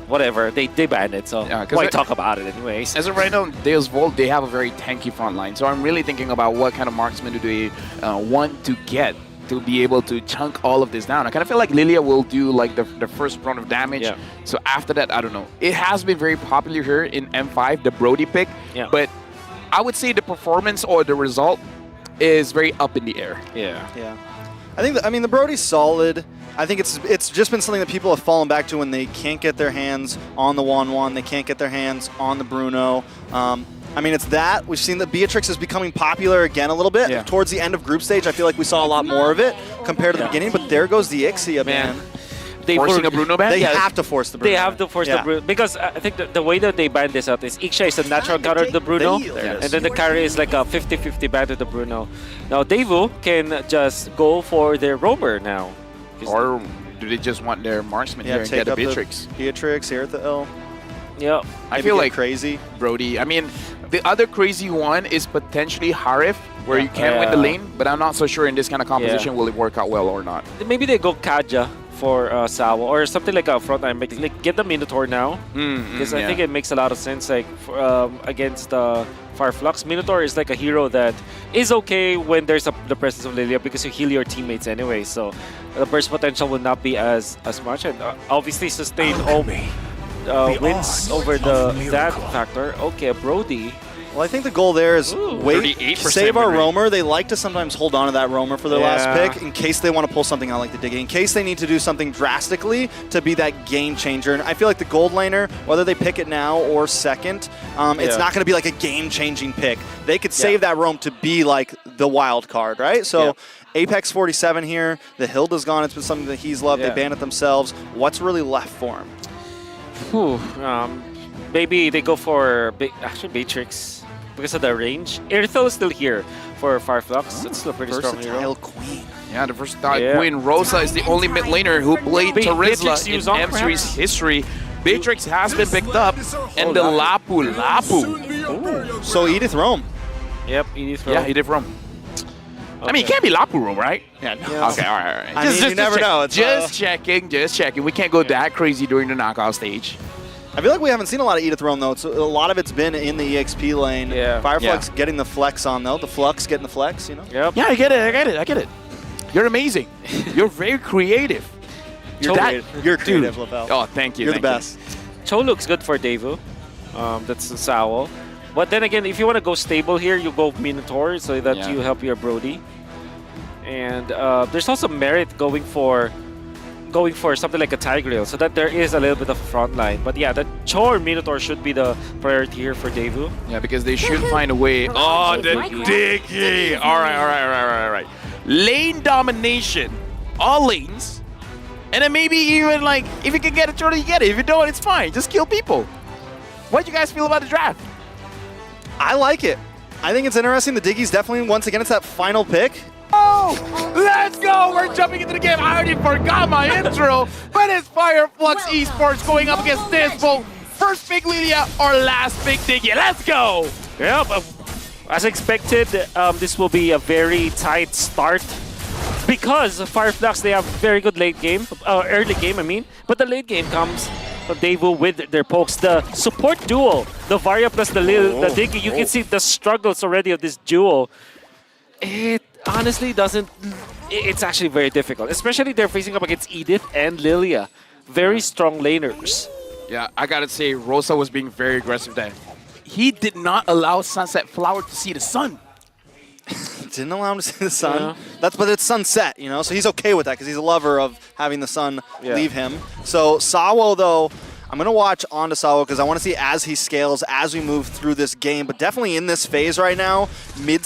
whatever. They banned it, so why talk about it anyways? As of right now, Deus Volt, they have a very tanky front line. So I'm really thinking about what kind of marksman do they want to get to be able to chunk all of this down. I kind of feel like Lilia will do like the first round of damage. Yeah. So after that, I don't know. It has been very popular here in M5, the Brody pick. Yeah. But I would say the performance or the result is very up in the air. Yeah. Yeah. I think the Brody's solid. I think it's just been something that people have fallen back to when they can't get their hands on the Wan, they can't get their hands on the Bruno. I mean, it's that. We've seen that Beatrix is becoming popular again a little bit. Yeah. Towards the end of group stage, I feel like we saw a lot more of it compared to the beginning, but there goes the Ixia, man. Forcing a Bruno ban? They have to force the Bruno. They have to force the Bruno. Because I think the way that they ban this out is Ixia is a natural counter to the Bruno, and then the carry is like a 50-50 ban to the Bruno. Now, Daewoo can just go for their roamer now. Or do they just want their marksman here and get a Beatrix? Beatrix here at the L. Yeah. I feel like crazy. Brody. I mean, the other crazy one is potentially Harif, where you can win the lane, but I'm not so sure in this kind of composition will it work out well or not. Maybe they go Kaja for Sawo or something like a frontline. Like get the Minotaur now, because I think it makes a lot of sense. Like against Fire Flux, Minotaur is like a hero that is okay when there's the presence of Lilia because you heal your teammates anyway. So the burst potential will not be as much, and obviously sustain wins over that factor. Okay, Brody. Well, I think the goal there is save our roamer. They like to sometimes hold on to that roamer for their last pick in case they want to pull something out like the Diggy, in case they need to do something drastically to be that game changer. And I feel like the gold laner, whether they pick it now or second, it's not going to be like a game-changing pick. They could save that roam to be like the wild card, right? So Apex 47 here. The Hilda's gone. It's been something that he's loved. They banned it themselves. What's really left for him? Maybe they go for actually Beatrix. Because of the range. Irithel is still here for Fireflux. It's still a pretty strong hero. Queen. Yeah, the versatile queen. Rosa is the only mid laner who played Terizla in M3's history. Beatrix has been picked up, and the Lapu. So Edith Rome. Yep, Edith Rome. Yeah, Edith Rome. I mean, it can't be Lapu Rome, right? Yeah, no. Okay, all right. I mean, you never know. Just checking. We can't go that crazy during the knockout stage. I feel like we haven't seen a lot of Edith Rome, though. A lot of it's been in the EXP lane. Yeah. Fireflux getting the flex on, though. The Flux getting the flex, you know? Yep. Yeah, I get it. You're amazing. You're very creative. You're creative, Lavelle. Oh, thank you. You're the best. Cho looks good for Daewoo. That's the Sawo. But then again, if you want to go stable here, you go Minotaur so that you help your Brody. And there's also merit going for something like a Tigreal, so that there is a little bit of front line. But yeah, the Cho or Minotaur should be the priority here for Daewoo. Yeah, because they should find a way. Oh, the Diggy! All right. Lane domination. All lanes. And then maybe even like, if you can get it, you get it. If you don't, it's fine. Just kill people. What do you guys feel about the draft? I like it. I think it's interesting. The Diggy's definitely, once again, it's that final pick. Oh, let's go! We're jumping into the game. I already forgot my intro, but it's Fire Flux Esports going up against this both first big Lilia or last big Diggy. Let's go! Yeah, but as expected, this will be a very tight start because Fire Flux, they have very good late game, early game, I mean, but the late game comes from Daewoo with their pokes. The support duo, the Varia plus the Diggy, you can see the struggles already of this duo. It honestly doesn't. It's actually very difficult, especially they're facing up against Edith and Lilia. Very strong laners. Yeah, I gotta say, Rosa was being very aggressive there. He did not allow Sunset Flower to see the sun. Didn't allow him to see the sun. Yeah. But it's sunset, you know, so he's okay with that because he's a lover of having the sun leave him. So Sawo, though, I'm going to watch onto Sawo because I want to see as he scales, as we move through this game. But definitely in this phase right now, mid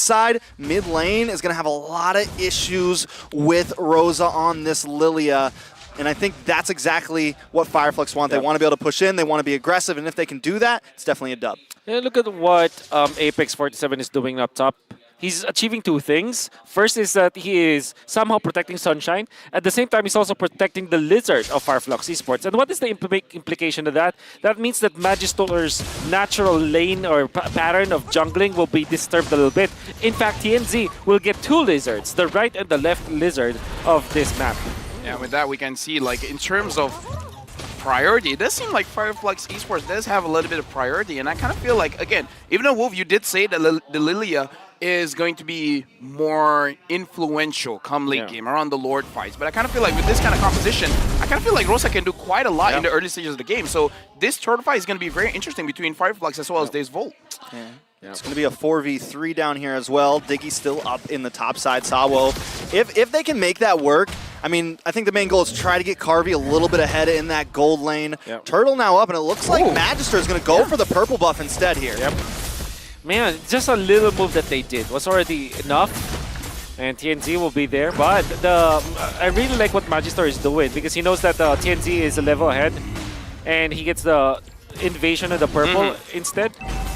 lane is going to have a lot of issues with Rosa on this Lilia. And I think that's exactly what Fireflux want. They want to be able to push in. They want to be aggressive. And if they can do that, it's definitely a dub. Yeah, look at what Apex 47 is doing up top. He's achieving two things. First is that he is somehow protecting Sunshine. At the same time, he's also protecting the Lizard of Fireflux Esports. And what is the implication of that? That means that Magister's natural lane or pattern of jungling will be disturbed a little bit. In fact, TNZ will get two Lizards, the right and the left Lizard of this map. Yeah, with that we can see, like, in terms of priority. It does seem like Fireflux Esports does have a little bit of priority, and I kind of feel like, again, even though Wolf, you did say that the Lilia is going to be more influential come late game around the Lord fights, but I kind of feel like with this kind of composition, I kind of feel like Rosa can do quite a lot in the early stages of the game. So this turtle fight is going to be very interesting between Fireflux as well as Days Volt. It's going to be a 4v3 down here as well. Diggy still up in the top side. Sawo, if they can make that work, I mean, I think the main goal is to try to get Carvey a little bit ahead in that gold lane. Turtle now up, and it looks like Magister is going to go for the purple buff instead here. Man, just a little move that they did was already enough. And TNZ will be there, but I really like what Magister is doing because he knows that TNZ is a level ahead, and he gets the invasion of the purple instead.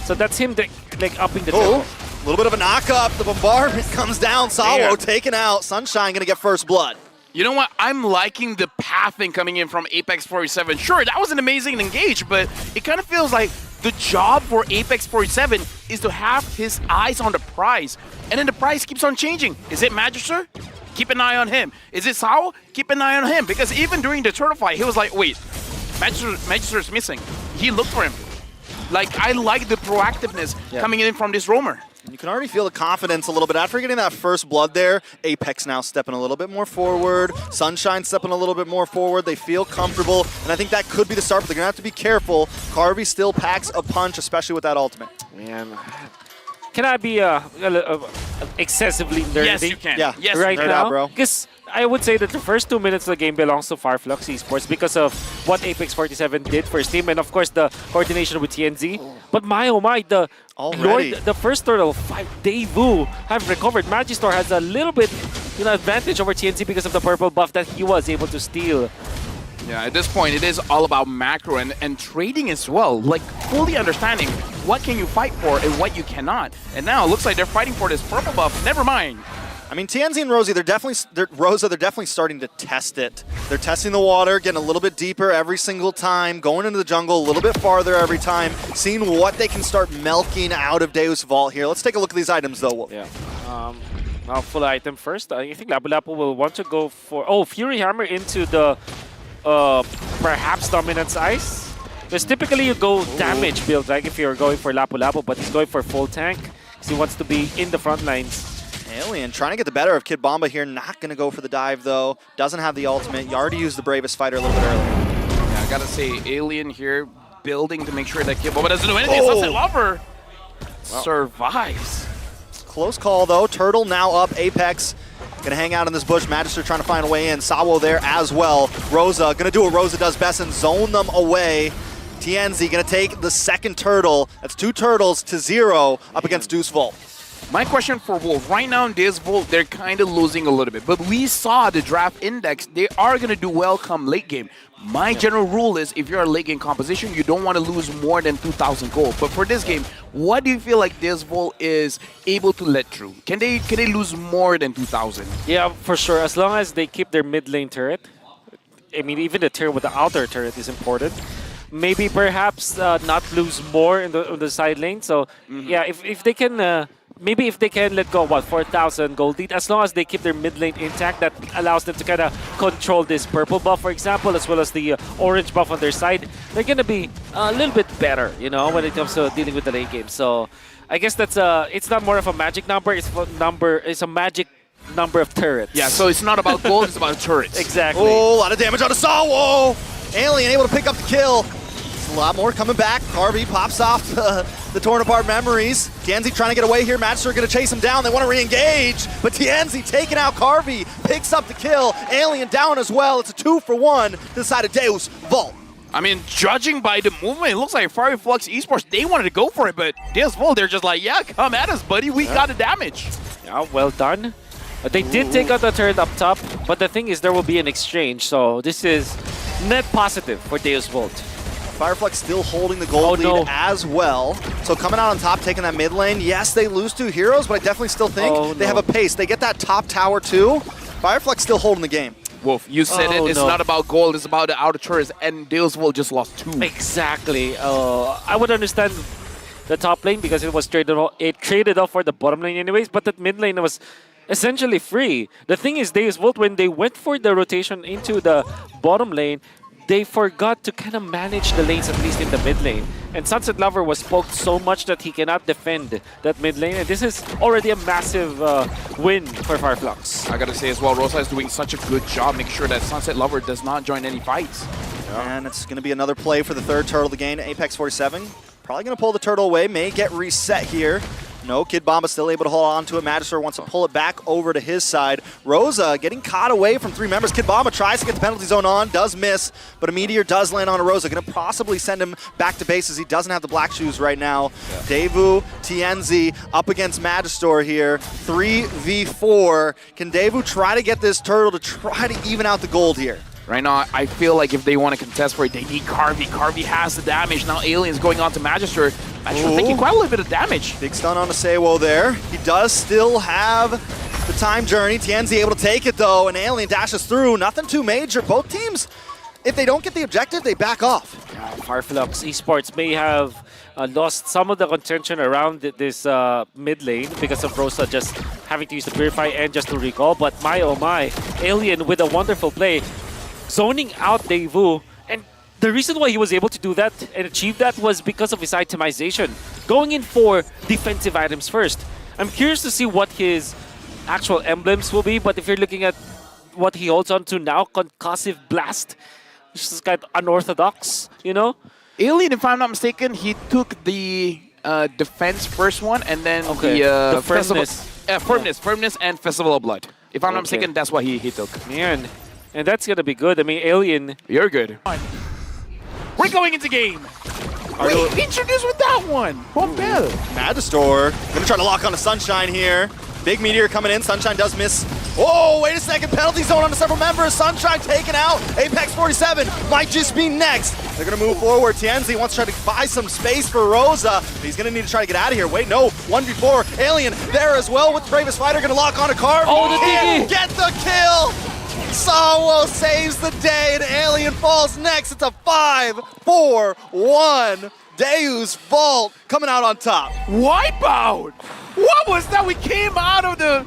So that's him like upping the tempo. A little bit of a knock up. The bombardment comes down. Sawo taken out. Sunshine going to get first blood. You know what? I'm liking the pathing coming in from Apex 47. Sure, that was an amazing engage, but it kind of feels like the job for Apex 47 is to have his eyes on the prize. And then the prize keeps on changing. Is it Magister? Keep an eye on him. Is it Sawo? Keep an eye on him. Because even during the turtle fight, he was like, wait, Magister's missing. He looked for him. Like, I like the proactiveness coming in from this roamer. You can already feel the confidence a little bit. After getting that first blood there, Apex now stepping a little bit more forward. Sunshine stepping a little bit more forward. They feel comfortable, and I think that could be the start, but they're going to have to be careful. Carvey still packs a punch, especially with that ultimate. Man, can I be excessively nerdy? Yes, you can. Yeah, yes, right nerd now? out, bro. Because I would say that the first 2 minutes of the game belongs to Fireflux Esports because of what Apex 47 did for his team, and of course the coordination with TNZ. But my oh my, the first turtle fight, Daewoo have recovered. Magister has a little bit advantage over TNZ because of the purple buff that he was able to steal. Yeah, at this point, it is all about macro and trading as well. Like, fully understanding what can you fight for and what you cannot. And now it looks like they're fighting for this purple buff. Never mind. I mean, TNZ and Rosie, they're definitely starting to test it. They're testing the water, getting a little bit deeper every single time, going into the jungle a little bit farther every time, seeing what they can start milking out of Deus Vault here. Let's take a look at these items, though, Wolf. Yeah. Now, full item first. I think Lapu Lapu will want to go for... Oh, Fury Hammer into the perhaps Dominance Ice. Because typically you go damage build, right, if you're going for Lapu Lapu, but he's going for full tank because he wants to be in the front lines. Alien trying to get the better of Kid Bomba here. Not going to go for the dive, though. Doesn't have the ultimate. You already used the Bravest Fighter a little bit earlier. Yeah, I gotta say, Alien here building to make sure that Kid Bomba doesn't do anything. Sunset Lover survives. Close call, though. Turtle now up. Apex going to hang out in this bush. Magister trying to find a way in. Sawo there as well. Rosa going to do what Rosa does best and zone them away. TNZ going to take the second turtle. That's 2 turtles to 0 up against Deuce Volt. My question for Wolf, right now in this Volt, they're kind of losing a little bit. But we saw the draft index. They are going to do well come late game. My general rule is if you're a late game composition, you don't want to lose more than 2,000 gold. But for this game, what do you feel like this Volt is able to let through? Can they lose more than 2,000? Yeah, for sure. As long as they keep their mid lane turret. I mean, even the turret with the outer turret is important. Maybe perhaps not lose more in the side lane. So yeah, if they can... maybe if they can let go, 4,000 gold lead, as long as they keep their mid lane intact, that allows them to kind of control this purple buff, for example, as well as the orange buff on their side. They're going to be a little bit better, when it comes to dealing with the late game. So I guess that's it's not more of a magic number, it's a magic number of turrets. Yeah, so it's not about gold, it's about turrets. Exactly. Oh, a lot of damage on Sawo! Alien able to pick up the kill. A lot more coming back. Carvey pops off the torn apart memories. Tienzi trying to get away here. Magister going to chase him down. They want to re-engage, but Tienzi taking out Carvey, picks up the kill. Alien down as well. It's a 2-for-1 to the side of Deus Vault. I mean, judging by the movement, it looks like Fireflux Esports, they wanted to go for it, but Deus Vault, they're just like, yeah, come at us, buddy. We got the damage. Yeah, well done. They did take out the turret up top, but the thing is there will be an exchange, so this is net positive for Deus Vault. Fireflux still holding the gold lead as well. So coming out on top, taking that mid lane. Yes, they lose 2 heroes, but I definitely still think they have a pace. They get that top tower too. Fireflux still holding the game. Wolf, you said it. It's not about gold. It's about the outer turrets, and Deus Vault just lost 2. Exactly. I would understand the top lane because it was traded off for the bottom lane anyways, but that mid lane was essentially free. The thing is, Deus Vault, when they went for the rotation into the bottom lane, they forgot to kind of manage the lanes, at least in the mid lane. And Sunset Lover was poked so much that he cannot defend that mid lane. And this is already a massive win for Fireflux. I gotta say as well, Rosa is doing such a good job making sure that Sunset Lover does not join any fights. And it's going to be another play for the third turtle to gain. Apex 47 probably going to pull the turtle away, may get reset here. No, Kid Bomba still able to hold on to it. Magister wants to pull it back over to his side. Rosa getting caught away from 3 members. Kid Bomba tries to get the penalty zone on, does miss, but a meteor does land on Rosa. Going to possibly send him back to base as he doesn't have the black shoes right now. Yeah. Daewoo, TNZ up against Magister here. 3v4. Can Daewoo try to get this turtle to try to even out the gold here? Right now, I feel like if they want to contest for it, they need Carvey. Carvey has the damage. Now Alien's going on to Magister. Magister taking quite a little bit of damage. Big stun on Asewo there. He does still have the time journey. TNZ able to take it though, and Alien dashes through. Nothing too major. Both teams, if they don't get the objective, they back off. Fireflux Esports may have lost some of the contention around this mid lane because of Rosa just having to use the Purify and just to recall. But my oh my, Alien with a wonderful play, zoning out Daewoo. And the reason why he was able to do that and achieve that was because of his itemization. Going in for defensive items first. I'm curious to see what his actual emblems will be, but if you're looking at what he holds on to now, Concussive Blast, which is kind of unorthodox, you know? Alien, if I'm not mistaken, he took the defense first one and then the firmness. Firmness and Festival of Blood. If I'm not mistaken, that's what he took. Man. And that's going to be good. I mean, Alien... You're good. We're going into game. Wait, introduce with that one. Bombell. Magister going to try to lock on to Sunshine here. Big meteor coming in. Sunshine does miss. Oh, wait a second. Penalty zone on several members. Sunshine taken out. Apex 47 might just be next. They're going to move forward. TNZ wants to try to buy some space for Rosa. He's going to need to try to get out of here. Wait, no. 1v4. Alien there as well with the Bravest Fighter. Going to lock on to Carvey. Oh, the diggy. Get the kill. Sawo saves the day, and Alien falls next. It's a 5-4-1. Daewoo's Vault coming out on top. Wipeout! What was that? We came out of the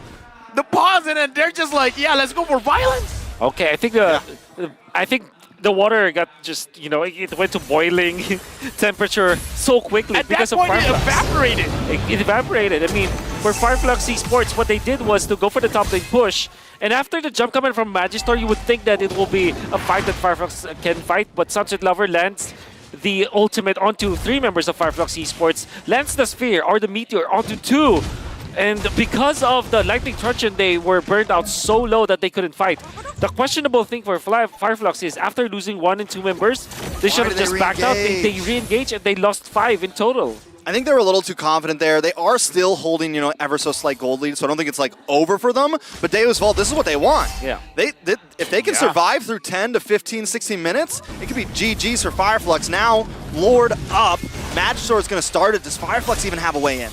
pause, and then they're just like, yeah, let's go for violence. Okay, I think the water got just, you know, it went to boiling temperature so quickly. At because that point, of it evaporated. It evaporated. I mean, for Fireflux Esports, what they did was to go for the top lane push. And after the jump coming from Magister, you would think that it will be a fight that Fireflux can fight. But Sunset Lover lands the ultimate onto 3 members of Fireflux Esports, lands the Sphere or the Meteor onto 2. And because of the Lightning Truncheon, they were burned out so low that they couldn't fight. The questionable thing for Fireflux is after losing 1 and 2 members, they should have just backed out. They re-engaged and they lost 5 in total. I think they were a little too confident there. They are still holding, you know, ever so slight gold lead, so I don't think it's like over for them. But Daewoo's Vault, this is what they want. Yeah. If they can survive through 10 to 15, 16 minutes, it could be GG's for Fireflux. Now, Lord up. Magister is going to start it. Does Fireflux even have a way in?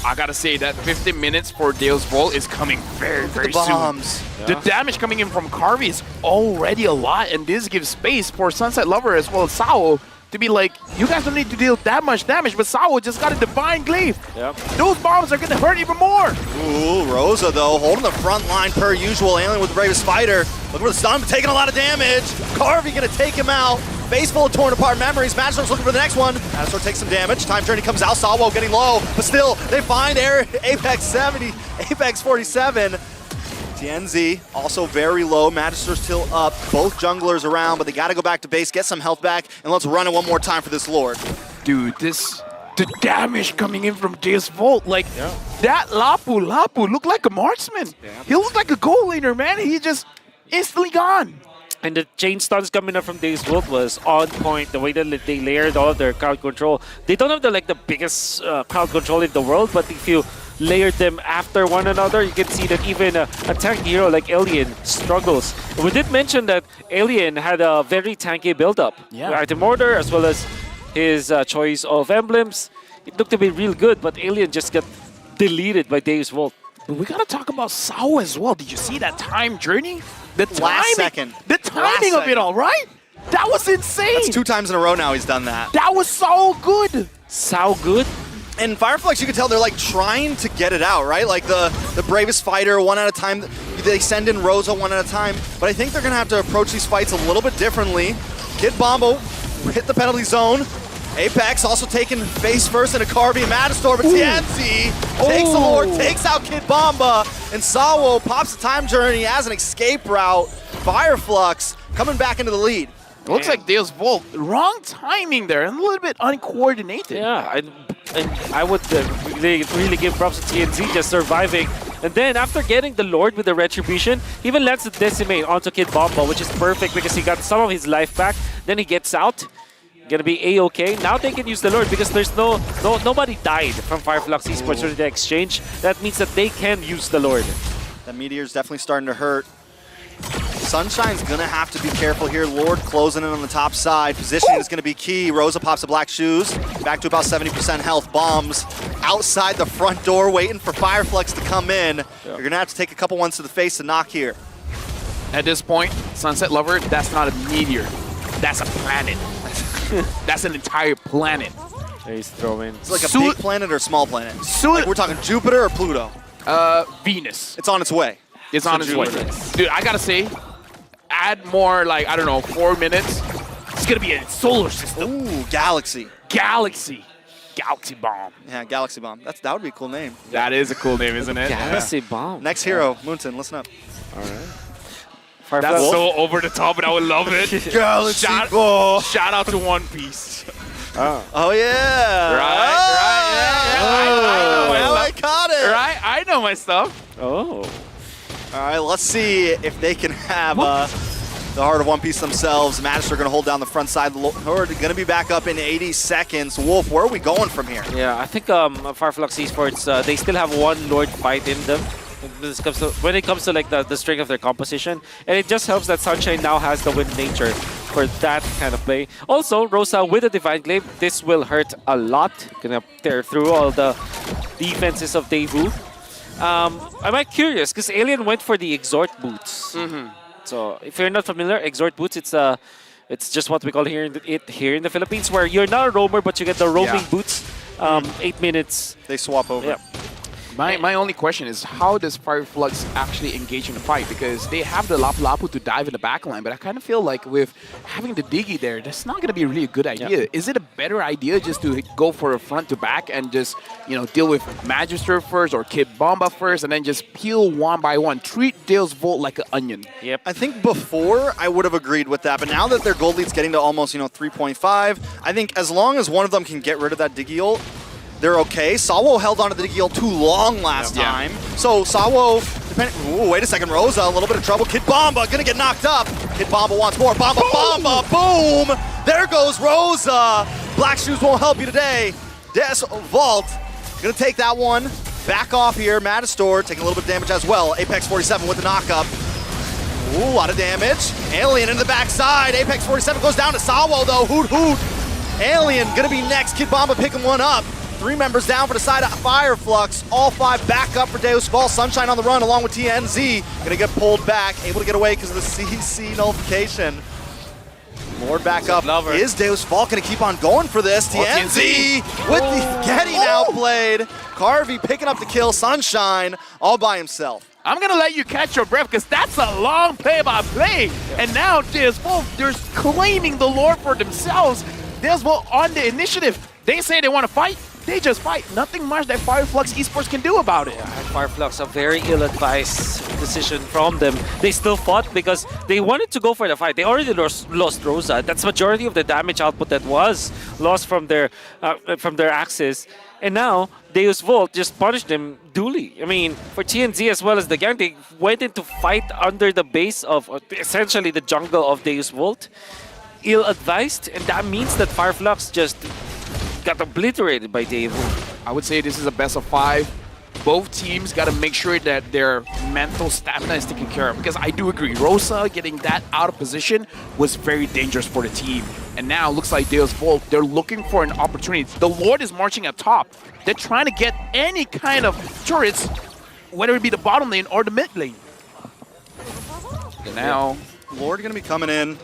I gotta say that 15 minutes for Daewoo's Vault is coming very, very soon. Yeah. The damage coming in from Carvey is already a lot, and this gives space for Sunset Lover as well as Sawo to be like, you guys don't need to deal that much damage, but Sawo just got a Divine Glaive. Yep. Those bombs are gonna hurt even more. Ooh, Rosa though, holding the front line per usual. Alien with the Bravest Fighter. Look for the stun, taking a lot of damage. Carvey gonna take him out. Face full of torn apart memories. Magister's looking for the next one. Magister takes some damage. Time Journey comes out. Sawo getting low, but still, they find Apex 70, Apex 47. TNZ also very low. Magister's still up. Both junglers around, but they got to go back to base, get some health back, and let's run it one more time for this Lord. Dude, the damage coming in from Daewoo's Vault, like that Lapu looked like a marksman. Yeah. He looked like a goal laner, man. He just instantly gone. And the chain stuns coming up from Daewoo's Vault was on point. The way that they layered all of their crowd control. They don't have the biggest crowd control in the world, but if you layered them after one another, you can see that even a tank hero like Alien struggles. We did mention that Alien had a very tanky build-up. Yeah. Item order as well as his choice of emblems. It looked to be real good, but Alien just got deleted by Daewoo's Vault. But we gotta talk about Sawo as well. Did you see that time journey? The timing, last second. The timing of it all, right? That was insane. That's 2 times in a row now he's done that. That was so good. So good. And Fireflux, you can tell they're like trying to get it out, right? Like the Bravest Fighter, one at a time. They send in Rosa one at a time. But I think they're going to have to approach these fights a little bit differently. Kid Bombo hit the penalty zone. Apex also taking face first into Carby and Matador, but TNZ takes the Lord, takes out Kid Bomba, and Sawo pops the time journey as an escape route. Fireflux coming back into the lead. Looks like Deus Volt, wrong timing there, and a little bit uncoordinated. Yeah, and I would really give props to TNZ just surviving. And then after getting the Lord with the Retribution, he even lets the Decimate onto Kid Bomba, which is perfect because he got some of his life back. Then he gets out. Gonna be A-okay. Now they can use the Lord because there's nobody died from Fireflux Esports during the exchange. That means that they can use the Lord. That Meteor's definitely starting to hurt. Sunshine's gonna have to be careful here. Lord closing in on the top side. Positioning is gonna be key. Rosa pops the black shoes. Back to about 70% health. Bombs outside the front door waiting for Fireflux to come in. You're gonna have to take a couple ones to the face to knock here. At this point, Sunset Lover, that's not a meteor. That's a planet. That's an entire planet. He's throwing. It's like a big planet or a small planet? Like we're talking Jupiter or Pluto? Venus. It's on its way. It's on its way. Dude, I gotta say, add more, like, I don't know, 4 minutes. It's gonna be a solar system. Ooh, Galaxy. Galaxy. Galaxy Bomb. Yeah, Galaxy Bomb. That would be a cool name. That is a cool name, isn't it? Galaxy Bomb. Next hero, Moonton, listen up. All right. That's so over the top, but I would love it. Galaxy Bomb. Shout out to One Piece. Oh, yeah. Right. I caught it. Right? I know my stuff. Oh. All right, let's see if they can have the Heart of One Piece themselves. Magister going to hold down the front side. Horde going to be back up in 80 seconds. Wolf, where are we going from here? Yeah, I think Fireflux Esports, they still have one Lord fight in them. When it comes to like the strength of their composition, and it just helps that Sunshine now has the win nature for that kind of play. Also, Rosa with a Divine Glaive, this will hurt a lot. Gonna tear through all the defenses of Daewoo. I'm curious because Alien went for the Exhort boots. So if you're not familiar, Exhort boots, it's just what we call here in the Philippines, where you're not a roamer but you get the roaming boots. 8 minutes. They swap over. Yeah. My only question is, how does Fireflux actually engage in the fight? Because they have the Lapu Lapu to dive in the backline, but I kind of feel like with having the Diggy there, that's not going to be really a good idea. Yeah. Is it a better idea just to go for a front to back and just, you know, deal with Magister first or Kid Bomba first and then just peel one by one? Treat Deus Volt like an onion. Yep. I think before I would have agreed with that, but now that their gold lead's getting to almost, 3.5, I think as long as one of them can get rid of that Diggy ult, they're okay. Sawo held onto the Diggy ult too long last time. So Sawo, ooh, wait a second, Rosa, a little bit of trouble. Kid Bomba gonna get knocked up. Kid Bomba wants more. Bomba, boom! There goes Rosa. Black Shoes won't help you today. Des Vault gonna take that one. Back off here. Matador taking a little bit of damage as well. Apex 47 with the knockup. Ooh, a lot of damage. Alien into the backside. Apex 47 goes down to Sawo though. Hoot hoot. Alien gonna be next. Kid Bomba picking one up. 3 members down for the side of Fireflux. All 5 back up for Deus Fall. Sunshine on the run along with TNZ. Gonna get pulled back. Able to get away because of the CC nullification. Lord back up. Is Deus Fall gonna keep on going for this? TNZ with the getting outplayed. Carvey picking up the kill. Sunshine all by himself. I'm going to let you catch your breath because that's a long play-by-play. And now Deus Volt, they're claiming the Lord for themselves. Deus Volt on the initiative. They say they want to fight. They just fight. Nothing much that Fireflux Esports can do about it. Fireflux, a very ill-advised decision from them. They still fought because they wanted to go for the fight. They already lost Rosa. That's majority of the damage output that was lost from their axis. And now, Deus Volt just punished them duly. I mean, for TNZ as well as the gang, they went into fight under the base of essentially the jungle of Deus Volt. Ill-advised, and that means that Fireflux just got obliterated by Daewoo. I would say this is a best of 5. Both teams got to make sure that their mental stamina is taken care of. Because I do agree, Rosa getting that out of position was very dangerous for the team. And now it looks like Deus Volt, they're looking for an opportunity. The Lord is marching up top. They're trying to get any kind of turrets, whether it be the bottom lane or the mid lane. And now, Lord gonna be coming in.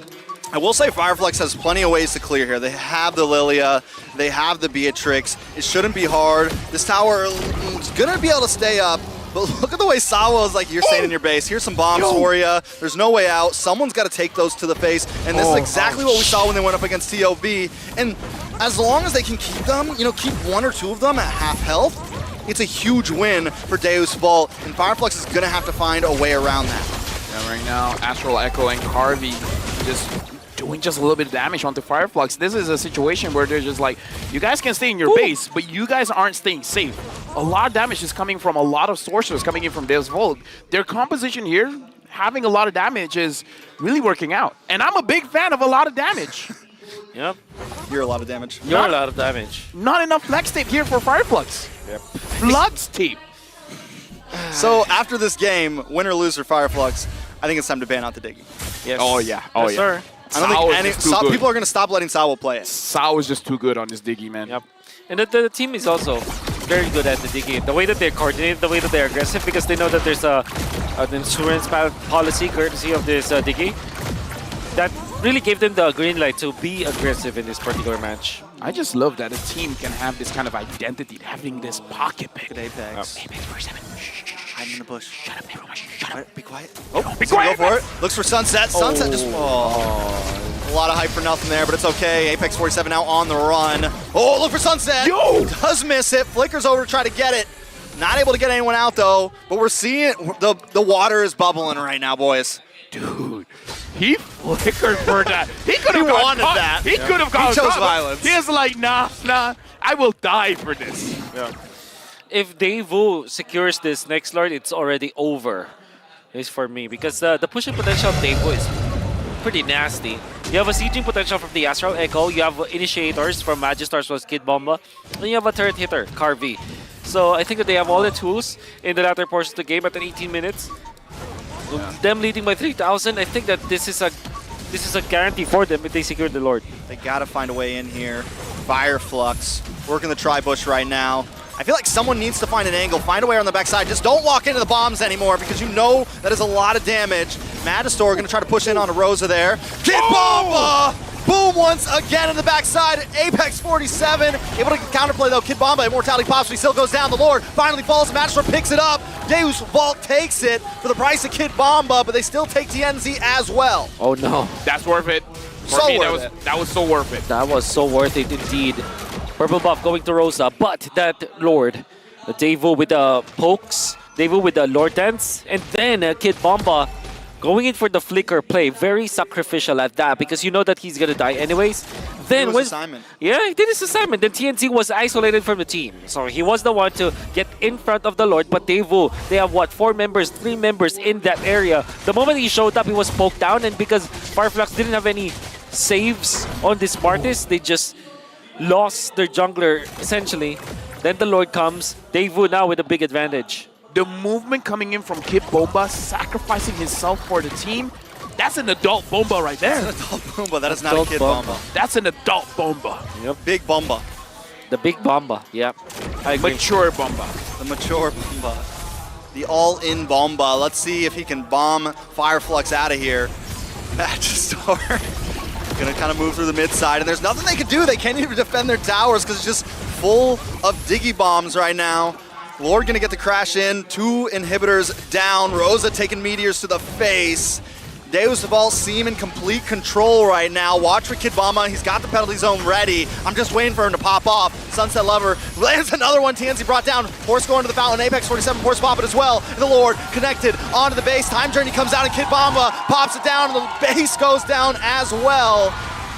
I will say Fireflux has plenty of ways to clear here. They have the Lilia, they have the Beatrix. It shouldn't be hard. This tower is gonna be able to stay up. But look at the way Sawa is like, you're staying in your base. Here's some bombs for you. There's no way out. Someone's got to take those to the face. And this is exactly what we saw when they went up against TOV. And as long as they can keep them, keep one or two of them at half health, it's a huge win for Deus Vault. And Fireflux is going to have to find a way around that. Yeah, right now, Astral Echo and Harvey just doing just a little bit of damage onto Fireflux. This is a situation where they're just like, you guys can stay in your base, but you guys aren't staying safe. A lot of damage is coming from a lot of sources coming in from Deus Vault. Their composition here, having a lot of damage, is really working out. And I'm a big fan of a lot of damage. Yep. You're a lot of damage. You're a lot of damage. Not enough Flex tape here for Fireflux. Yep. Flux tape. So after this game, win or lose for Fireflux, I think it's time to ban out the Diggy. Yes. Oh, yeah. Oh, yes, yeah. sir. I don't think people are going to stop letting Sawa play it. Sao is just too good on this Diggy, man. Yep. And the team is also very good at the Diggy. The way that they're coordinated, the way that they're aggressive, because they know that there's an insurance policy courtesy of this Diggy that really gave them the green light to be aggressive in this particular match. I just love that a team can have this kind of identity, having this pocket pick. Good Apex. Apex 47. Hiding in the bush. Shut up, everyone. Shut up. Be quiet. Oh, be Go quiet. for it. Looks for Sunset. Sunset just... a lot of hype for nothing there, but it's okay. Apex 47 now on the run. Oh, look for Sunset. Yo! Does miss it. Flickers over to try to get it. Not able to get anyone out, though. But we're seeing the water is bubbling right now, boys. Dude, he flickered for that. He could have wanted that. He could have gone. He chose violence. He was like, nah, I will die for this. Yeah. If Daewoo secures this next Lord, it's already over. It's for me, because the pushing potential of Daewoo is pretty nasty. You have a sieging potential from the Astral Echo, you have initiators from Magistar as well as Kid Bomba, and you have a turret hitter, Carvey. So I think that they have all the tools in the latter portion of the game at 18 minutes. Yeah. Them leading by 3,000, I think that this is a guarantee for them if they secure the Lord. They gotta find a way in here. Fireflux working the tri-bush right now. I feel like someone needs to find an angle, find a way on the backside. Just don't walk into the bombs anymore, because you know that is a lot of damage. Magistor gonna try to push in on a Rosa there. Kid Bomba! Boom once again in the backside. Apex 47 able to counterplay though. Kid Bomba, Immortality pops, but he still goes down. The Lord finally falls. Magistor picks it up. Deus Vault takes it for the price of Kid Bomba, but they still take TNZ as well. Oh no. That's worth it. For me, that was so worth it. That was so worth it indeed. Purple buff going to Rosa, but that Lord, Daewoo with the pokes, Daewoo with the Lord dance, and then Kid Bomba going in for the flicker play. Very sacrificial at that, because you know that he's gonna die anyways. Then assignment. Yeah, he did his assignment. Then TNT was isolated from the team, so he was the one to get in front of the Lord. But Daewoo, they have what, 3 members in that area. The moment he showed up, he was poked down, and because Fireflux didn't have any saves on this Martis, they just lost their jungler essentially. Then the Lord comes. Daewoo now with a big advantage. The movement coming in from Kid Bomba, sacrificing himself for the team, that's an adult Bomba right there. That's an adult Bomba. That is not a Kid Bomba. That's an adult Bomba. Yep. Big Bomba. The big Bomba, yep. Mature Bomba. The mature Bomba. The all-in Bomba. Let's see if he can bomb Fireflux out of here. Magistar gonna kind of move through the mid side, and there's nothing they can do. They can't even defend their towers because it's just full of Diggy bombs right now. Lord gonna get the crash in. 2 inhibitors down. Rosa taking meteors to the face. Deus Vault seem in complete control right now. Watch for Kid Bomba. He's got the penalty zone ready. I'm just waiting for him to pop off. Sunset Lover lands another one. TNC brought down. Horse going to the fountain. Apex 47 Horse pop it as well. And the Lord connected onto the base. Time Journey comes out and Kid Bomba pops it down. And the base goes down as well.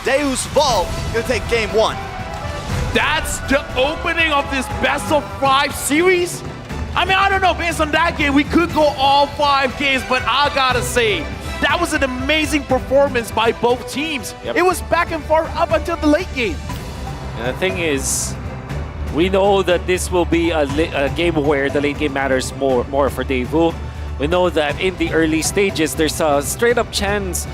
Deus Vault gonna take game 1. That's the opening of this best of 5 series. I mean, I don't know, based on that game, we could go all 5 games, but I gotta say, that was an amazing performance by both teams. Yep. It was back and forth up until the late game. And the thing is, we know that this will be a game where the late game matters more for Daewoo. We know that in the early stages, there's a straight up chance